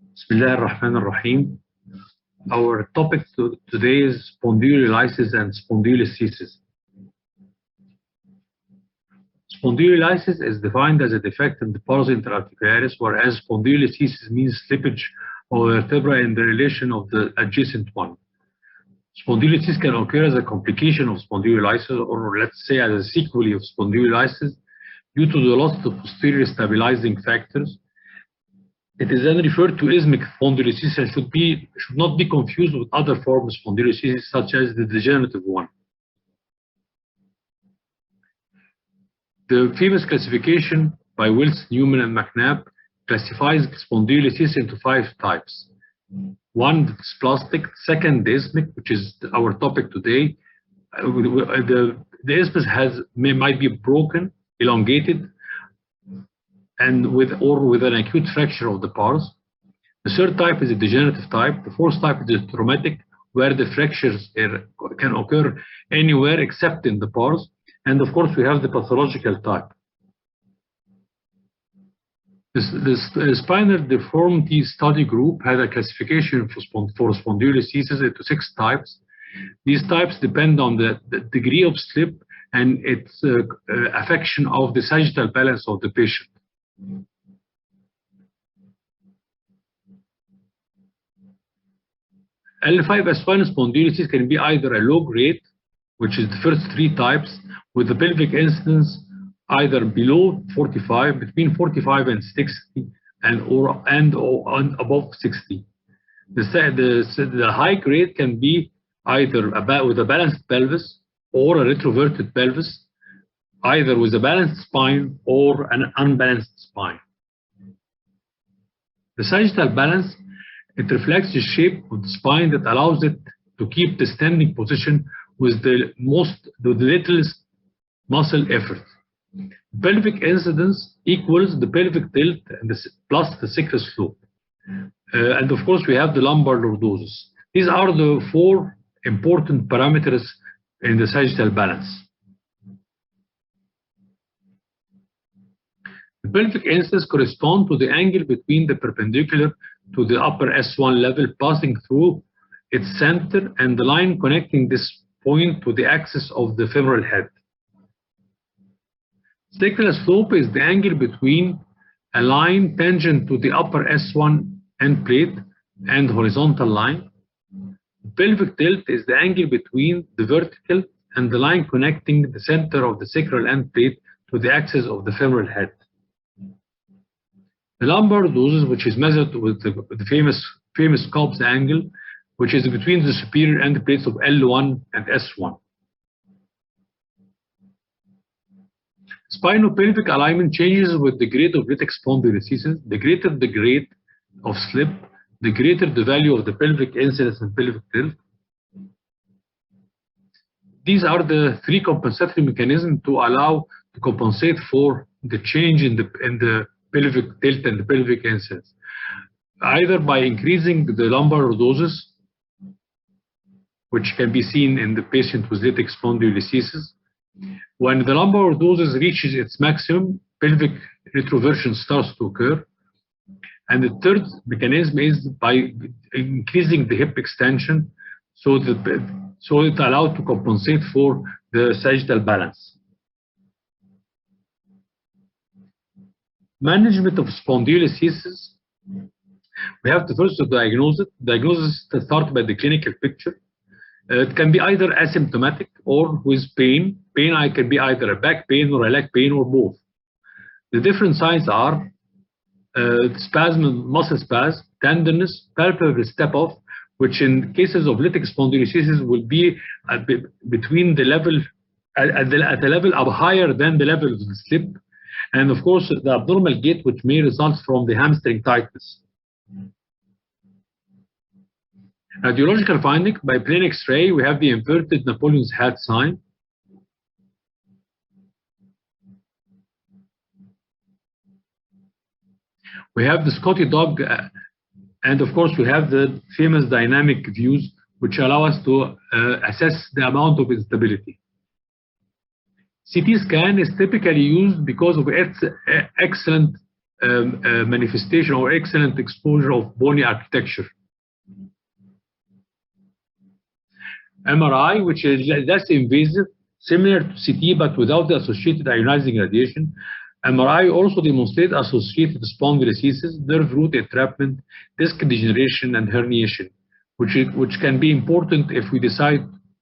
Bismillah ar-Rahman ar-Rahim. Our topic today is spondylolysis and spondylolisthesis. Spondylolysis is defined as a defect in the pars interarticularis, whereas spondylolisthesis means slippage of the vertebra in the relation of the adjacent one. Spondylolisthesis can occur as a complication of spondylolysis, or let's say as a sequel of spondylolysis, due to the loss of posterior stabilizing factors. It is then referred to isthmic spondylolisthesis and should not be confused with other forms of spondylolisthesis, such as the degenerative one. The famous classification by Wilson, Newman, and McNabb classifies spondylolisthesis into 5 types. One is plastic, second isthmic, which is our topic today. The isthmus might be broken, elongated, and with an acute fracture of the pars. The third type is a degenerative type. The fourth type is a traumatic, where the fractures can occur anywhere except in the pars. And of course, we have the pathological type. The Spinal Deformity Study Group had a classification for spondylolisthesis into 6 types. These types depend on the degree of slip and its affection of the sagittal balance of the patient. L5 spinal spondylolisthesis can be either a low grade, which is the first 3 types, with the pelvic incidence either below 45, between 45 and 60, and above 60. The high grade can be either with a balanced pelvis or a retroverted pelvis, either with a balanced spine or an unbalanced spine. The sagittal balance, it reflects the shape of the spine that allows it to keep the standing position with the littlest muscle effort. Pelvic incidence equals the pelvic tilt and plus the sacral slope. And of course, we have the lumbar lordosis. These are the 4 important parameters in the sagittal balance. The pelvic incidence corresponds to the angle between the perpendicular to the upper S1 level passing through its center and the line connecting this point to the axis of the femoral head. Sacral slope is the angle between a line tangent to the upper S1 end plate and horizontal line. Pelvic tilt is the angle between the vertical and the line connecting the center of the sacral end plate to the axis of the femoral head. The lumbar lordosis, which is measured with the famous Cobb's angle, which is between the superior end plates of L1 and S1. Spinopelvic alignment changes with the grade of lytic spondylolisthesis. The greater the grade of slip, the greater the value of the pelvic incidence and pelvic tilt. These are the 3 compensatory mechanisms to compensate for the change in the pelvic tilt and the pelvic incidence, either by increasing the lumbar lordosis, which can be seen in the patient with lytic spondylolisthesis. When the lumbar lordosis reaches its maximum, pelvic retroversion starts to occur. And the third mechanism is by increasing the hip extension, so it allows to compensate for the sagittal balance. Management of spondylolisthesis. We have to first diagnose it. Diagnosis starts by the clinical picture. It can be either asymptomatic or with pain. Pain can be either a back pain or a leg pain or both. The different signs are spasm, muscle spasm, tenderness, palpable step-off, which in cases of lytic spondylolisthesis will be between the level at a level up higher than the level of the slip, and of course the abnormal gait, which may result from the hamstring tightness. Radiological finding by plain X-ray, we have the inverted Napoleon's hat sign. We have the Scotty dog, and of course we have the famous dynamic views, which allow us to assess the amount of instability. CT scan is typically used because of its excellent manifestation or excellent exposure of bony architecture. MRI, which is less invasive, similar to CT but without the associated ionizing radiation. MRI also demonstrates associated spondylolisthesis, nerve root entrapment, disc degeneration, and herniation, which can be important if we decide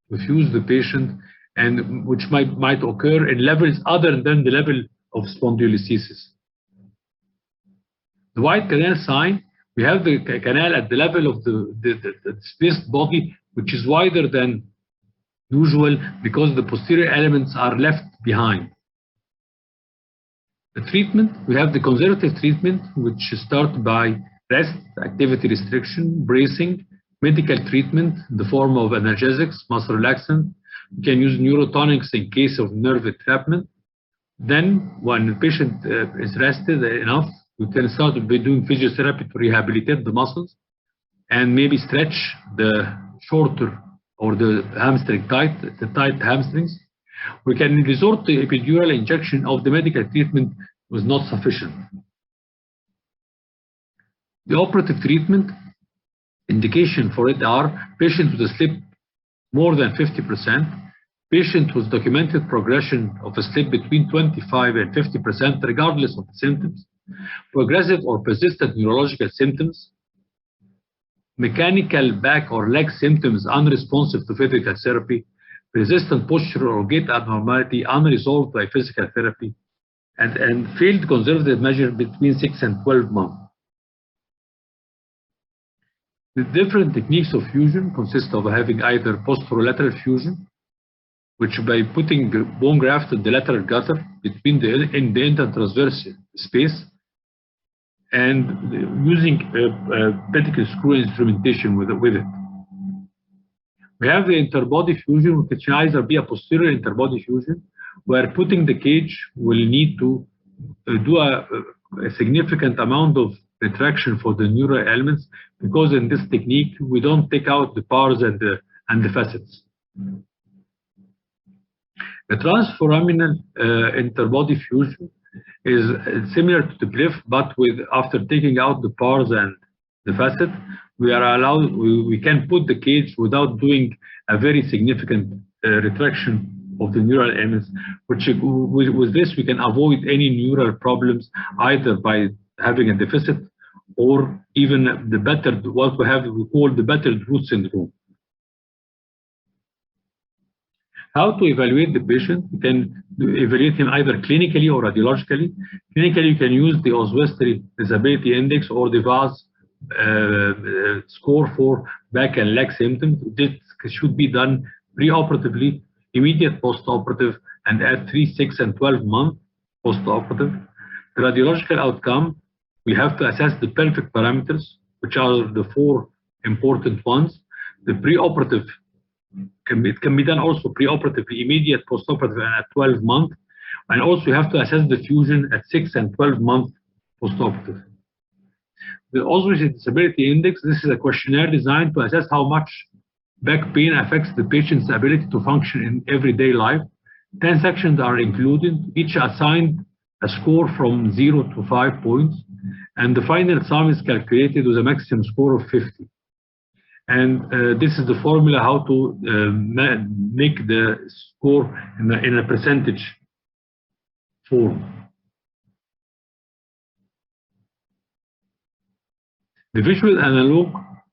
to fuse the patient, and which might occur in levels other than the level of spondylolisthesis. The wide canal sign, we have the canal at the level of the spaced body, which is wider than usual because the posterior elements are left behind. The treatment, we have the conservative treatment, which starts by rest, activity restriction, bracing, medical treatment in the form of analgesics, muscle relaxant. We can use neurotonics in case of nerve entrapment. Then, when the patient is rested enough, we can start by doing physiotherapy to rehabilitate the muscles and maybe stretch the shorter or the hamstring tight, the tight hamstrings. We can resort to epidural injection if the medical treatment was not sufficient. The operative treatment indication for it are patients with a slip more than 50%, patient with documented progression of a slip between 25 and 50% regardless of the symptoms, progressive or persistent neurological symptoms, mechanical back or leg symptoms unresponsive to physical therapy, persistent posture or gait abnormality unresolved by physical therapy, and failed conservative measure between 6 and 12 months. The different techniques of fusion consist of having either posterolateral fusion, which by putting bone graft in the lateral gutter between the intertransverse space, and using pedicle screw instrumentation with it. We have the interbody fusion, which can either be a posterior interbody fusion, where putting the cage will need to do a significant amount of retraction for the neural elements, because in this technique we don't take out the pars and the facets. The transforaminal interbody fusion is similar to the PLIF, but after taking out the pars and the facet, we can put the cage without doing a very significant retraction of the neural elements, which with this we can avoid any neural problems either by having a deficit or even what we call the battered root syndrome. How to evaluate the patient? You can evaluate him either clinically or radiologically. Clinically, you can use the Oswestry Disability Index or the VAS score for back and leg symptoms. This should be done preoperatively, immediate postoperative, and at 3, 6, and 12 months postoperative. The radiological outcome, we have to assess the pelvic parameters, which are the 4 important ones. The preoperative, it can be done also preoperatively, immediate postoperative, and at 12 months. And also you have to assess the fusion at 6 and 12 months postoperative. The Oswestry Disability Index, this is a questionnaire designed to assess how much back pain affects the patient's ability to function in everyday life. 10 sections are included, each assigned a score from 0 to 5 points, and the final sum is calculated with a maximum score of 50. And this is the formula how to make the score in a percentage form. The visual analog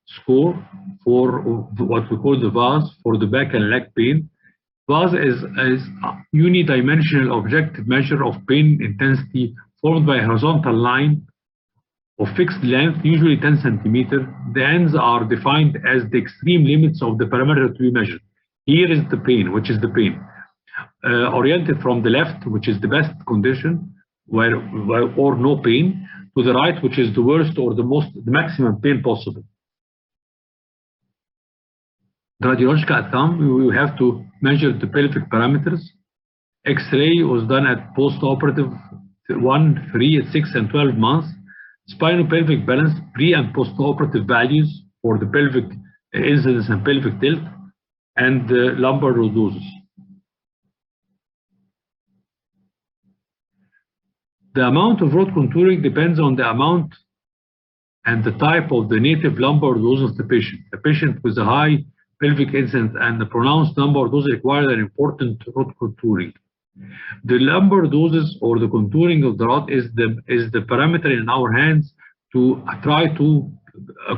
score for what we call the VAS for the back and leg pain. VAS is a unidimensional objective measure of pain intensity formed by a horizontal line of fixed length, usually 10 centimeters. The ends are defined as the extreme limits of the parameter to be measured. Here is the pain, which is the pain. Oriented from the left, which is the best condition, or no pain, to the right, which is the worst or the maximum pain possible. The radiological outcome, we have to measure the pelvic parameters. X-ray was done at postoperative 1, 3, 6, and 12 months. Spinopelvic balance, pre and postoperative values for the pelvic incidence and pelvic tilt, and the lumbar lordosis. The amount of root contouring depends on the amount and the type of the native lumbar dose of the patient. A patient with a high pelvic incidence and the pronounced lumbar dose requires an important root contouring. The lumbar doses or the contouring of the rod is the parameter in our hands to try to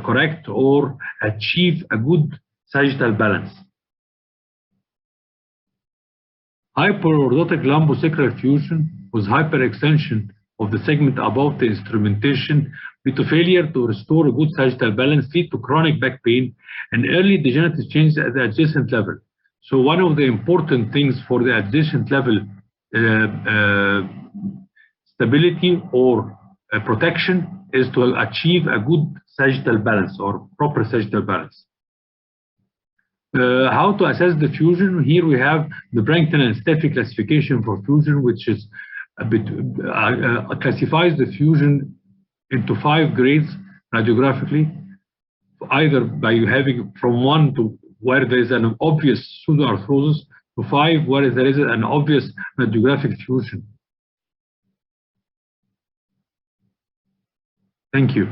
correct or achieve a good sagittal balance. Hyperorthotic lumbosacral fusion with hyperextension of the segment above the instrumentation lead to failure to restore a good sagittal balance, lead to chronic back pain and early degenerative changes at the adjacent level. So one of the important things for the adjacent level stability or protection is to achieve a good sagittal balance or proper sagittal balance. How to assess the fusion? Here we have the Brankton and Steffi classification for fusion, which is classifies the fusion into 5 grades radiographically, either by having from 1 to where there is an obvious pseudoarthrosis to 5 where there is an obvious radiographic fusion. Thank you.